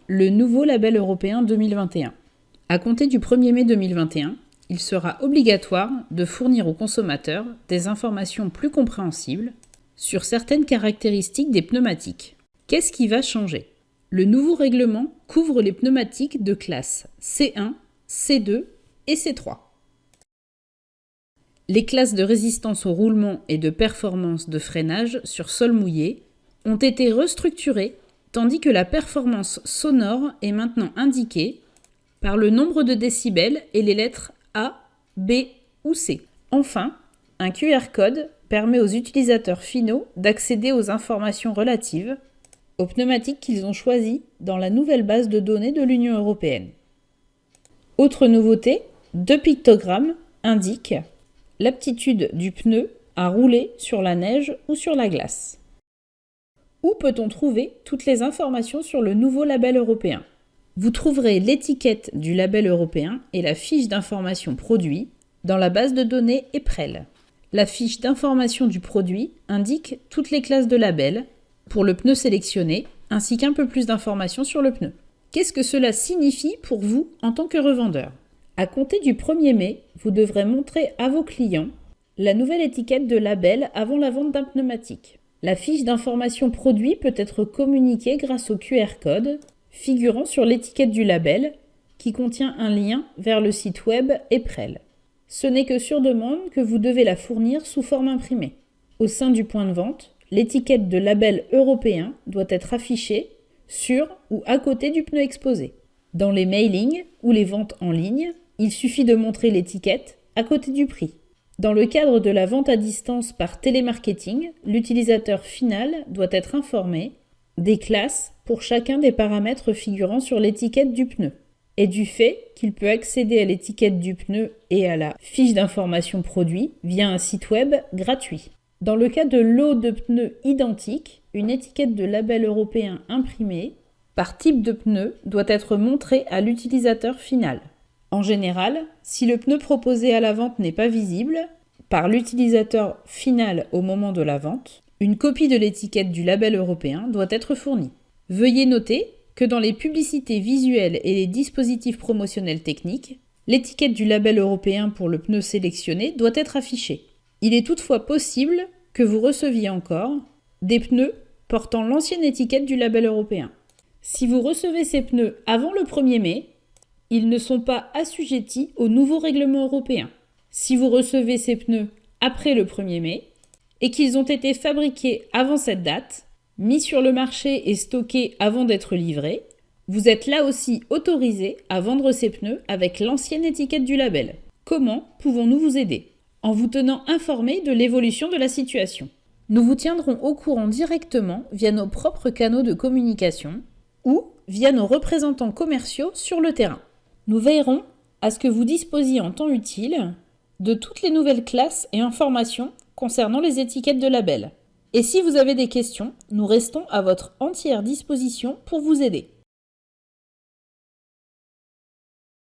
Le nouveau label européen 2021. À compter du 1er mai 2021, il sera obligatoire de fournir aux consommateurs des informations plus compréhensibles sur certaines caractéristiques des pneumatiques. Qu'est-ce qui va changer? Le nouveau règlement couvre les pneumatiques de classe C1, C2 et C3. Les classes de résistance au roulement et de performance de freinage sur sol mouillé ont été restructurées, tandis que la performance sonore est maintenant indiquée par le nombre de décibels et les lettres A, B ou C. Enfin, un QR code permet aux utilisateurs finaux d'accéder aux informations relatives aux pneumatiques qu'ils ont choisies dans la nouvelle base de données de l'Union européenne. Autre nouveauté, 2 pictogrammes indiquent l'aptitude du pneu à rouler sur la neige ou sur la glace. Où peut-on trouver toutes les informations sur le nouveau label européen? Vous trouverez l'étiquette du label européen et la fiche d'information produit dans la base de données EPREL. La fiche d'information du produit indique toutes les classes de label pour le pneu sélectionné, ainsi qu'un peu plus d'informations sur le pneu. Qu'est-ce que cela signifie pour vous en tant que revendeur? À compter du 1er mai, vous devrez montrer à vos clients la nouvelle étiquette de label avant la vente d'un pneumatique. La fiche d'information produit peut être communiquée grâce au QR code figurant sur l'étiquette du label qui contient un lien vers le site web EPREL. Ce n'est que sur demande que vous devez la fournir sous forme imprimée. Au sein du point de vente, l'étiquette de label européen doit être affichée sur ou à côté du pneu exposé. Dans les mailings ou les ventes en ligne, il suffit de montrer l'étiquette à côté du prix. Dans le cadre de la vente à distance par télémarketing, l'utilisateur final doit être informé des classes pour chacun des paramètres figurant sur l'étiquette du pneu et du fait qu'il peut accéder à l'étiquette du pneu et à la fiche d'information produit via un site web gratuit. Dans le cas de lots de pneus identiques, une étiquette de label européen imprimée par type de pneu doit être montrée à l'utilisateur final. En général, si le pneu proposé à la vente n'est pas visible par l'utilisateur final au moment de la vente, une copie de l'étiquette du label européen doit être fournie. Veuillez noter que dans les publicités visuelles et les dispositifs promotionnels techniques, l'étiquette du label européen pour le pneu sélectionné doit être affichée. Il est toutefois possible que vous receviez encore des pneus portant l'ancienne étiquette du label européen. Si vous recevez ces pneus avant le 1er mai, ils ne sont pas assujettis au nouveau règlement européen. Si vous recevez ces pneus après le 1er mai et qu'ils ont été fabriqués avant cette date, mis sur le marché et stockés avant d'être livrés, vous êtes là aussi autorisé à vendre ces pneus avec l'ancienne étiquette du label. Comment pouvons-nous vous aider? En vous tenant informé de l'évolution de la situation. Nous vous tiendrons au courant directement via nos propres canaux de communication ou via nos représentants commerciaux sur le terrain. Nous veillerons à ce que vous disposiez en temps utile de toutes les nouvelles classes et informations concernant les étiquettes de label. Et si vous avez des questions, nous restons à votre entière disposition pour vous aider.